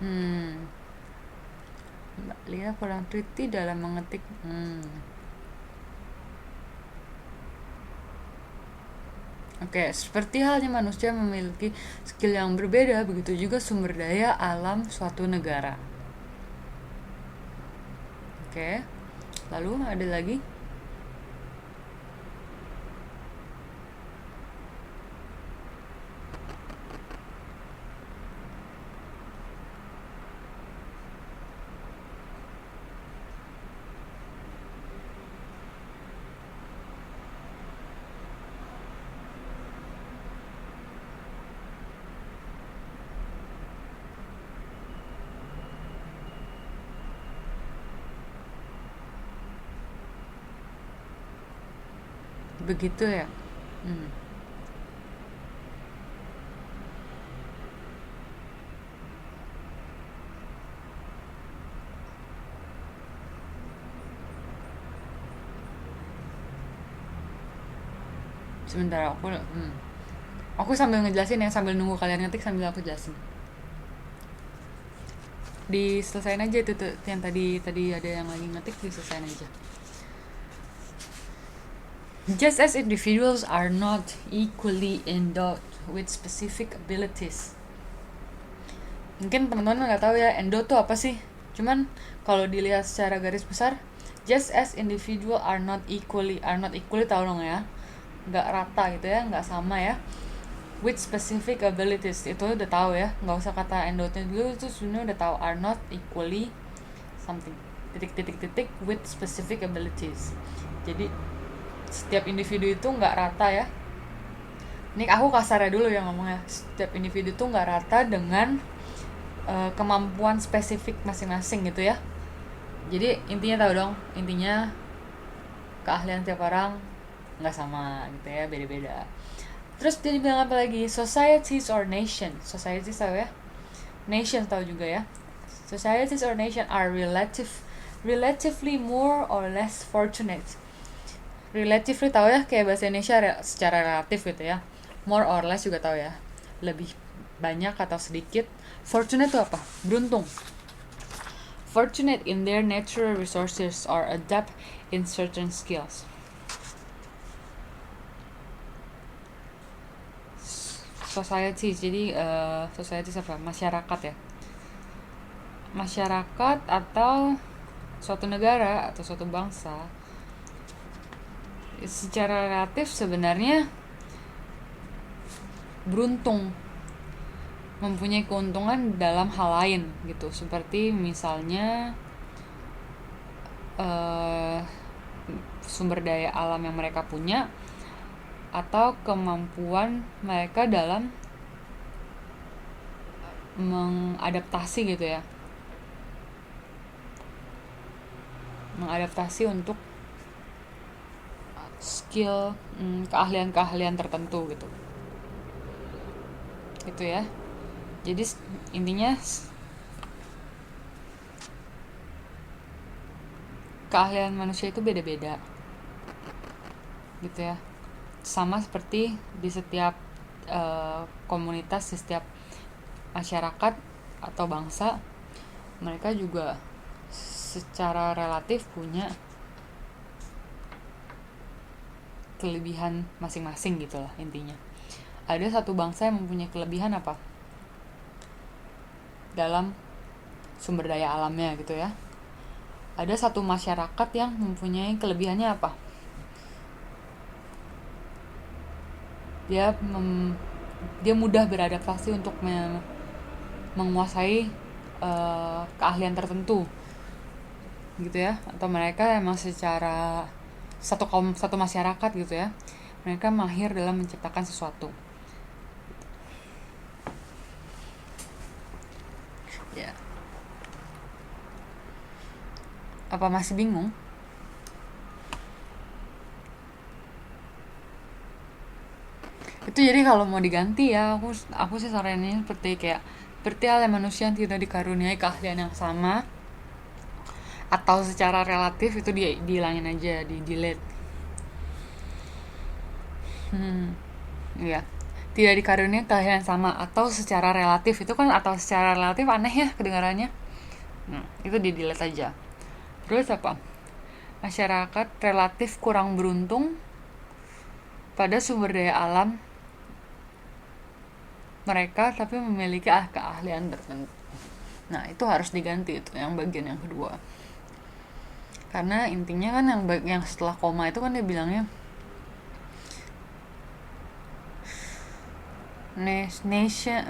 Hmm, Mbak Lia kurang teliti dalam mengetik. Oke, seperti halnya manusia memiliki skill yang berbeda, begitu juga sumber daya alam suatu negara. Oke, lalu ada lagi. Begitu ya. Hmm. Sebentar aku sambil ngejelasin ya, sambil nunggu kalian ngetik sambil aku jelasin. Diselesain aja itu tuh yang tadi tadi ada yang lagi ngetik, diselesain aja. Just as individuals are not equally endowed with specific abilities. Mungkin teman-teman nggak tahu ya endo tuh apa sih. Cuman kalau dilihat secara garis besar, just as individual are not equally tahu dong ya, nggak rata gitu ya, nggak sama ya. With specific abilities itu udah tahu ya, nggak usah kata endotnya dulu, itu sebenarnya udah tahu. Are not equally something titik with specific abilities. Jadi setiap individu itu nggak rata ya. Ini aku kasarnya dulu ya ngomongnya. Setiap individu itu nggak rata dengan kemampuan spesifik masing-masing gitu ya. Jadi intinya tahu dong, intinya keahlian tiap orang nggak sama gitu ya, beda-beda. Terus dia bilang apa lagi? Societies or nation. Societies tahu ya. Nation tahu juga ya. Societies or nation are relatively more or less fortunate. Relatively tahu ya, kayak bahasa Indonesia secara relatif gitu ya. More or less juga tahu ya. Lebih banyak atau sedikit. Fortunate itu apa? Beruntung. Fortunate in their natural resources or adept in certain skills. Society, jadi society apa? Masyarakat ya. Masyarakat atau suatu negara atau suatu bangsa secara relatif sebenarnya beruntung, mempunyai keuntungan dalam hal lain gitu, seperti misalnya sumber daya alam yang mereka punya atau kemampuan mereka dalam mengadaptasi gitu ya, mengadaptasi untuk skill, keahlian-keahlian tertentu gitu ya. Jadi intinya keahlian manusia itu beda-beda gitu ya, sama seperti di setiap komunitas, di setiap masyarakat atau bangsa, mereka juga secara relatif punya kelebihan masing-masing gitu lah intinya. Ada satu bangsa yang mempunyai kelebihan apa dalam sumber daya alamnya gitu ya. Ada satu masyarakat yang mempunyai kelebihannya apa, dia mudah beradaptasi untuk menguasai keahlian tertentu gitu ya, atau mereka emang secara satu masyarakat gitu ya, mereka mahir dalam menciptakan sesuatu ya. Apa masih bingung? Itu jadi kalau mau diganti ya, aku sih sarannya seperti halnya manusia yang tidak dikaruniai keahlian yang sama atau secara relatif, itu dihilangin aja, di delete. Ya, tidak dikaruniai keahlian sama atau secara relatif. Itu kan atau secara relatif aneh ya kedengarannya. Nah, itu di delete aja. Terus apa? Masyarakat relatif kurang beruntung pada sumber daya alam mereka tapi memiliki keahlian tertentu. Nah, itu harus diganti itu yang bagian yang kedua. Karena intinya kan yang setelah koma itu kan dia bilangnya nation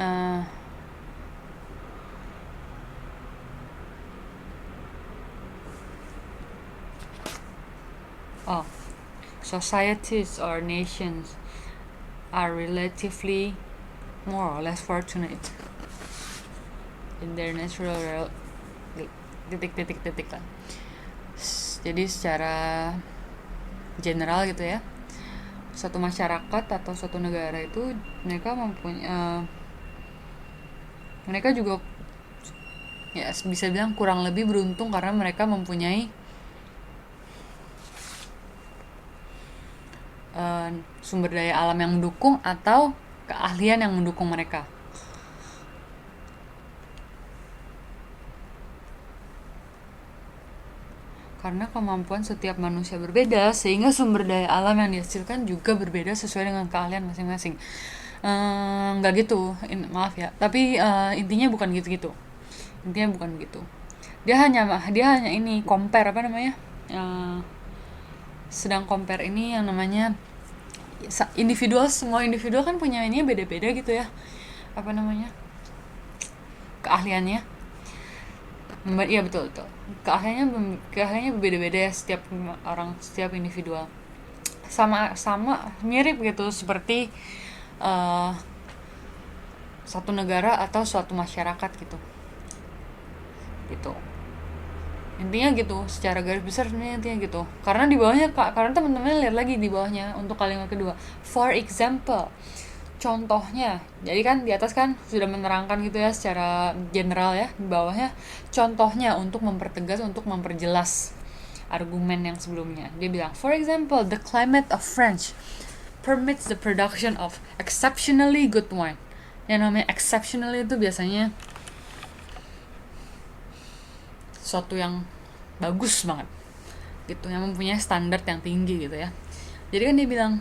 societies or nations are relatively more or less fortunate in their natural titik lah. Jadi secara general gitu ya, suatu masyarakat atau suatu negara itu mereka mereka juga ya bisa bilang kurang lebih beruntung karena mereka mempunyai sumber daya alam yang mendukung atau keahlian yang mendukung mereka. Karena kemampuan setiap manusia berbeda, sehingga sumber daya alam yang dihasilkan juga berbeda sesuai dengan keahlian masing-masing. Nggak gitu, maaf ya. Tapi intinya bukan gitu-gitu. Intinya bukan gitu. Dia hanya ini compare apa namanya? Sedang compare ini yang namanya individual, semua individual kan punya ini beda-beda gitu ya. Apa namanya? Keahliannya. Iya betul. Keahliannya berbeda-beda ya setiap orang, setiap individual. Sama mirip gitu seperti satu negara atau suatu masyarakat gitu. Intinya gitu, secara garis besar sebenarnya intinya gitu. Karena di bawahnya, karena teman-teman lihat lagi di bawahnya untuk kalimat kedua. For example, contohnya. Jadi kan di atas kan sudah menerangkan gitu ya secara general ya. Di bawahnya contohnya untuk mempertegas, untuk memperjelas argumen yang sebelumnya. Dia bilang, for example, the climate of France permits the production of exceptionally good wine. Yang namanya exceptionally itu biasanya sesuatu yang bagus banget gitu, yang mempunyai standar yang tinggi gitu ya. Jadi kan dia bilang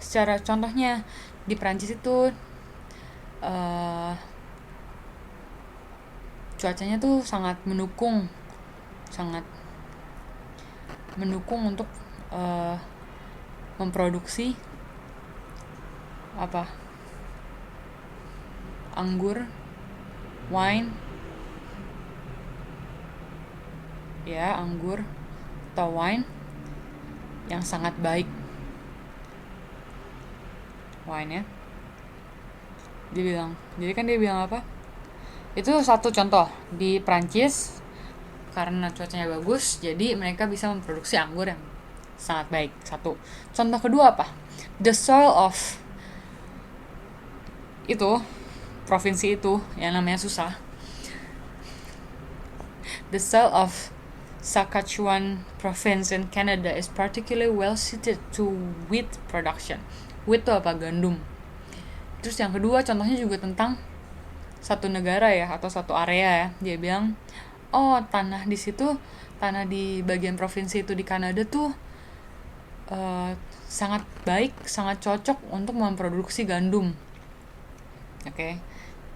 secara contohnya di Prancis itu cuacanya tuh sangat mendukung untuk memproduksi anggur, wine ya, anggur atau wine yang sangat baik. Wine ya. Dia bilang apa? Itu satu contoh di Prancis, karena cuacanya bagus, jadi mereka bisa memproduksi anggur yang sangat baik. Satu. Contoh kedua apa? The soil of itu provinsi itu yang namanya susah. The soil of Saskatchewan province in Canada is particularly well suited to wheat production. Wheat itu apa? Gandum. Terus yang kedua contohnya juga tentang satu negara ya, atau satu area ya. Dia bilang, tanah di bagian provinsi itu di Kanada tuh sangat baik, sangat cocok untuk memproduksi gandum. Oke.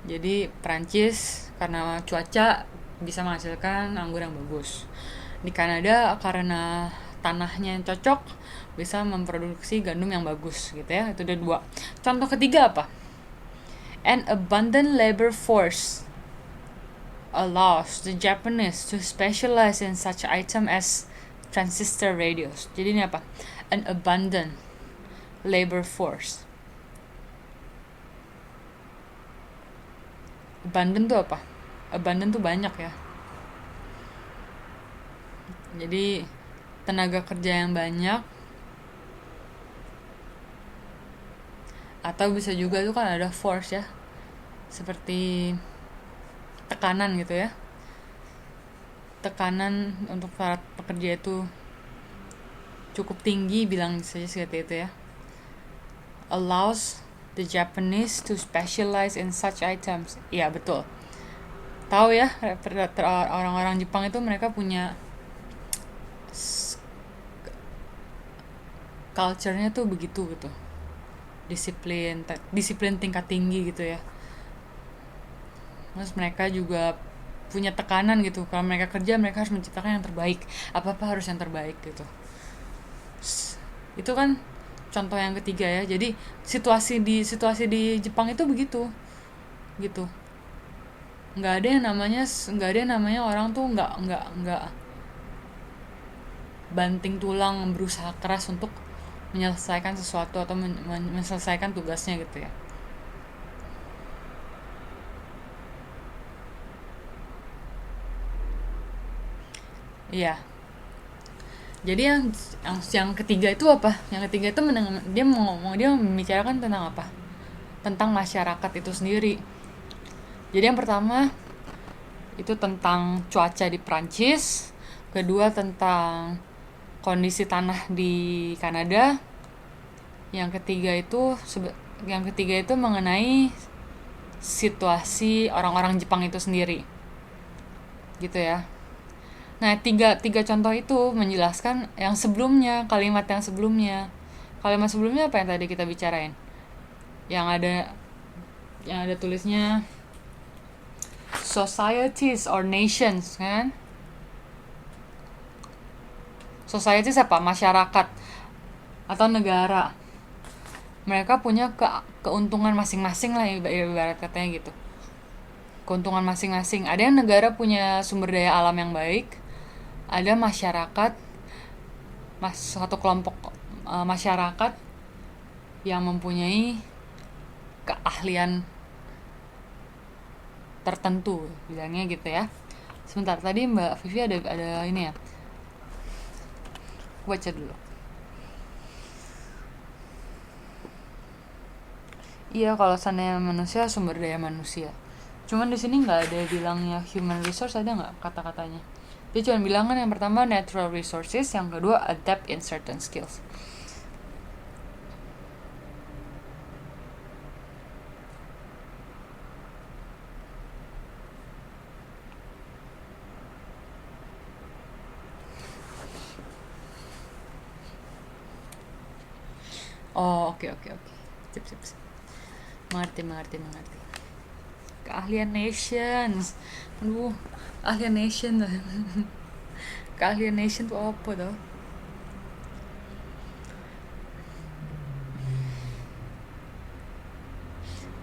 Jadi Prancis karena cuaca bisa menghasilkan anggur yang bagus. Di Kanada karena tanahnya yang cocok bisa memproduksi gandum yang bagus gitu ya. Itu ada dua. Contoh ketiga apa? An abundant labor force allows the Japanese to specialize in such item as transistor radios. Jadi ini apa? An abundant labor force. Abundant tuh apa? Abundant tuh banyak ya. Jadi tenaga kerja yang banyak, atau bisa juga itu kan ada force ya, seperti tekanan gitu ya. Tekanan untuk para pekerja itu cukup tinggi, bilang saja seperti itu ya. Allows the Japanese to specialize in such items. Iya betul. Tahu ya, orang-orang Jepang itu mereka punya culture-nya tuh begitu gitu. Disiplin tingkat tinggi gitu ya. Terus mereka juga punya tekanan gitu. Kalau mereka kerja, mereka harus menciptakan yang terbaik. Apa-apa harus yang terbaik gitu. Itu kan contoh yang ketiga ya. Jadi situasi di Jepang itu begitu. Gitu. Nggak ada yang namanya orang tuh nggak banting tulang berusaha keras untuk menyelesaikan sesuatu atau menyelesaikan tugasnya gitu ya. Iya. Jadi yang ketiga itu apa? Yang ketiga itu dia membicarakan tentang apa? Tentang masyarakat itu sendiri. Jadi yang pertama itu tentang cuaca di Prancis, kedua tentang kondisi tanah di Kanada, yang ketiga itu mengenai situasi orang-orang Jepang itu sendiri, gitu ya. Nah, tiga contoh itu menjelaskan kalimat sebelumnya apa yang tadi kita bicarain? Yang ada tulisnya societies or nations, kan? Societies apa? Masyarakat atau negara. Mereka punya keuntungan masing-masing lah, ibarat katanya gitu. Keuntungan masing-masing. Ada yang negara punya sumber daya alam yang baik, ada satu kelompok masyarakat yang mempunyai keahlian tertentu, bilangnya gitu ya. Sebentar, tadi Mbak Vivi ada ini ya. Aku baca dulu. Iya, kalau seandainya manusia, sumber daya manusia. Cuman di sini nggak ada bilangnya human resource, ada nggak kata-katanya? Dia cuma bilang kan yang pertama natural resources, yang kedua adapt in certain skills. Oh, oke. Sip. Mengerti. Keahlian nations. Aduh, keahlian nation. Keahlian nation tuh apa tuh?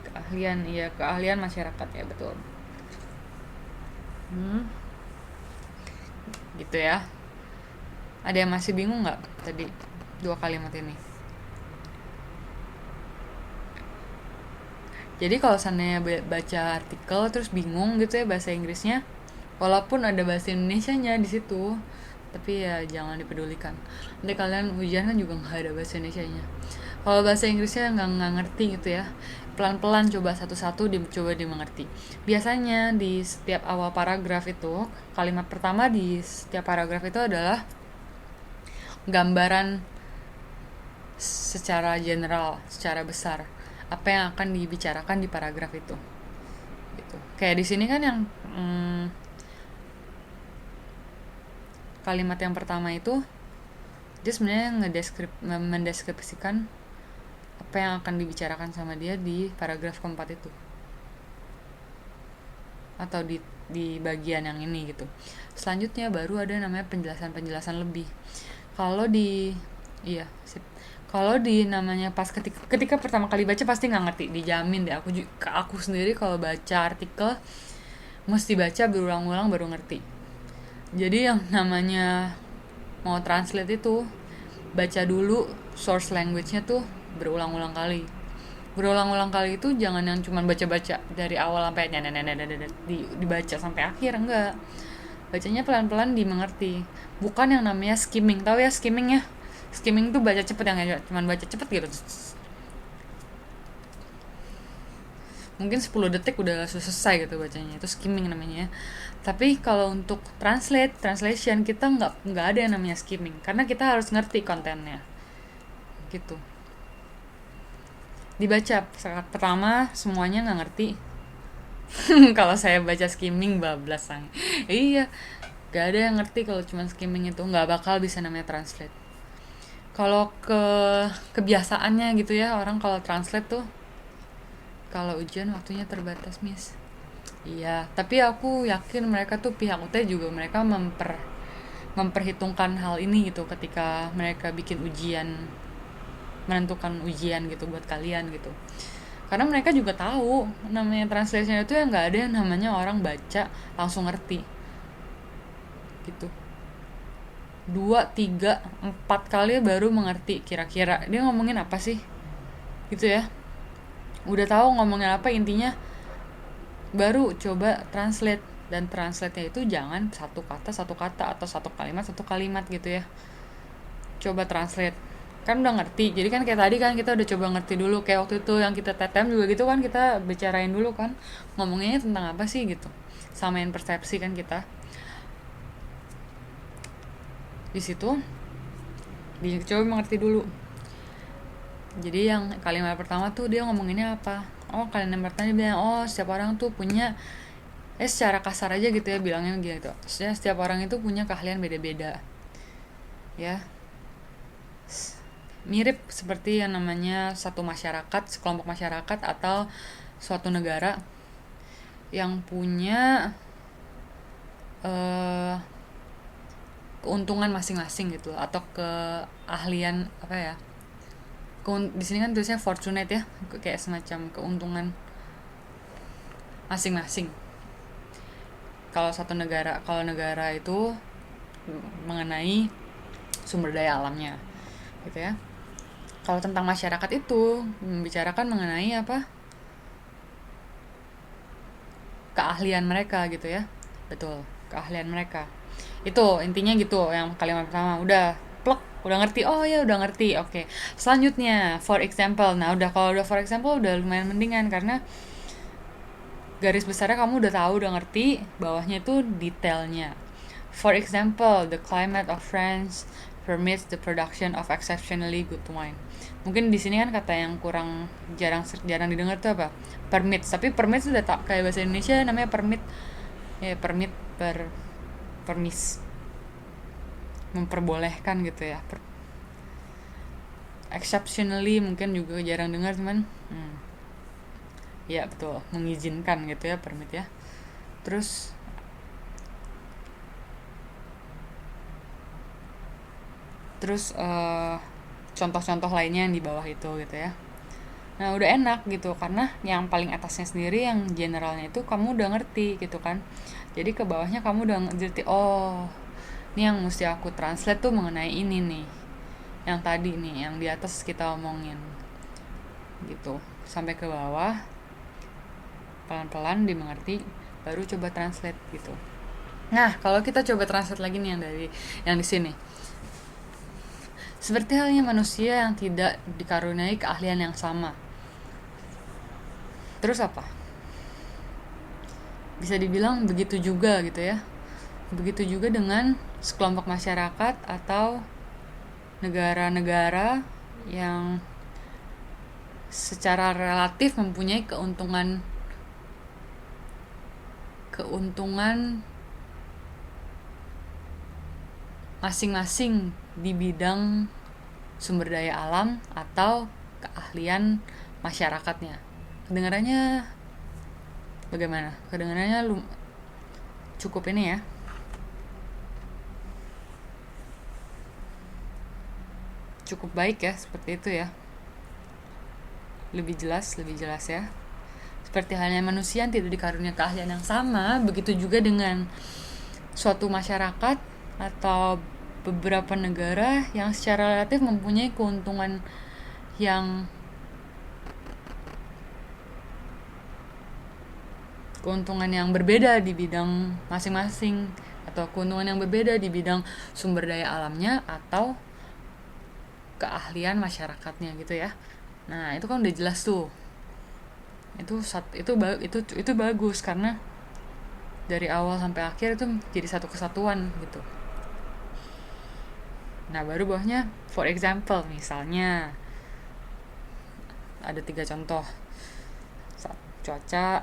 Keahlian masyarakat ya, betul. Gitu ya. Ada yang masih bingung nggak tadi 2 kalimat ini? Jadi kalau seandainya baca artikel terus bingung gitu ya bahasa Inggrisnya, walaupun ada bahasa Indonesianya di situ, tapi ya jangan dipedulikan. Nanti kalian ujian kan juga nggak ada bahasa Indonesianya. Kalau bahasa Inggrisnya nggak ngerti gitu ya, pelan-pelan coba satu-satu coba dimengerti. Biasanya di setiap awal paragraf itu, kalimat pertama di setiap paragraf itu adalah gambaran secara general, secara besar apa yang akan dibicarakan di paragraf itu. Gitu. Kayak di sini kan yang kalimat yang pertama itu dia sebenarnya mendeskripsikan apa yang akan dibicarakan sama dia di paragraf keempat itu, atau di bagian yang ini gitu. Selanjutnya baru ada namanya penjelasan lebih. Kalau di namanya pas ketika pertama kali baca pasti nggak ngerti, dijamin deh. Aku sendiri kalau baca artikel mesti baca berulang-ulang baru ngerti. Jadi yang namanya mau translate itu baca dulu source language-nya tuh berulang-ulang kali. Berulang-ulang kali itu jangan yang cuma baca-baca dari awal sampai dibaca sampai akhir, enggak. Bacanya pelan-pelan dimengerti. Bukan yang namanya skimming. Tahu ya skimming ya? Skimming tuh baca cepet, yang cuma baca cepet gitu. Mungkin 10 detik udah selesai gitu bacanya. Itu skimming namanya. Tapi kalau untuk translation kita nggak ada yang namanya skimming, karena kita harus ngerti kontennya. Gitu. dibaca saat pertama semuanya nggak ngerti. Kalau saya baca skimming bablas sang. Iya, gak ada yang ngerti kalau cuma skimming itu, nggak bakal bisa namanya translate. Kalau kebiasaannya gitu ya, orang kalau translate tuh kalau ujian waktunya terbatas, Miss. Iya, tapi aku yakin mereka tuh pihak UT juga mereka memperhitungkan hal ini gitu ketika mereka bikin ujian, menentukan ujian gitu buat kalian gitu. Karena mereka juga tahu namanya translation itu ya nggak ada yang namanya orang baca langsung ngerti gitu. 2, 3, 4 kali baru mengerti kira-kira dia ngomongin apa sih gitu ya. Udah tahu ngomongin apa intinya, baru coba translate. Dan translate-nya itu jangan satu kata atau satu kalimat gitu ya. Coba translate, kan udah ngerti, jadi kan kayak tadi kan kita udah coba ngerti dulu, kayak waktu itu yang kita TTM juga gitu kan, kita bicarain dulu kan ngomonginnya tentang apa sih gitu, samain persepsi kan kita di situ, dicoba mengerti dulu. Jadi yang kalimat pertama tuh dia ngomonginnya apa, kalimat pertama dia bilang setiap orang tuh punya secara kasar aja gitu ya bilangnya gitu, setiap orang itu punya keahlian beda-beda ya, mirip seperti yang namanya satu masyarakat, sekelompok masyarakat atau suatu negara yang punya keuntungan masing-masing gitu, atau keahlian apa ya, di sini kan tulisnya fortunate ya, kayak semacam keuntungan masing-masing. Kalau negara itu mengenai sumber daya alamnya gitu ya. Kalau tentang masyarakat itu membicarakan mengenai apa, keahlian mereka gitu ya. Betul, keahlian mereka. Itu intinya gitu, yang kalimat pertama udah plek, udah ngerti. Oh ya udah ngerti. Oke. Selanjutnya for example. Nah, kalau udah for example udah lumayan mendingan karena garis besarnya kamu udah tahu, udah ngerti, bawahnya itu detailnya. For example, the climate of France permits the production of exceptionally good wine. Mungkin di sini kan kata yang kurang jarang didengar tuh apa? Permits. Tapi permits sudah tak kayak bahasa Indonesia namanya permit. Ya, permis. Memperbolehkan gitu ya. Exceptionally mungkin juga jarang dengar, cuman ya betul, mengizinkan gitu ya, permit ya. Terus contoh-contoh lainnya yang di bawah itu gitu ya. Nah udah enak gitu, karena yang paling atasnya sendiri yang generalnya itu kamu udah ngerti gitu kan. Jadi ke bawahnya kamu udah ngerti, ini yang mesti aku translate tuh mengenai ini nih, yang tadi nih, yang di atas kita omongin gitu. Sampai ke bawah pelan-pelan dimengerti, baru coba translate gitu. Nah kalau kita coba translate lagi nih yang di sini. Seperti halnya manusia yang tidak dikaruniai keahlian yang sama. Terus apa? Bisa dibilang begitu juga gitu ya. Begitu juga dengan sekelompok masyarakat atau negara-negara yang secara relatif mempunyai keuntungan masing-masing di bidang sumber daya alam atau keahlian masyarakatnya. Kedengarannya bagaimana? Kedengarannya cukup ini ya. Cukup baik ya, seperti itu ya. Lebih jelas ya. Seperti halnya manusia yang tidak dikaruniai keahlian yang sama, begitu juga dengan suatu masyarakat atau beberapa negara yang secara relatif mempunyai keuntungan yang berbeda di bidang masing-masing, atau keuntungan yang berbeda di bidang sumber daya alamnya atau keahlian masyarakatnya gitu ya. Nah itu kan udah jelas tuh. Itu bagus karena dari awal sampai akhir itu jadi satu kesatuan gitu. Nah baru bawahnya for example, misalnya ada 3 contoh. Cuaca,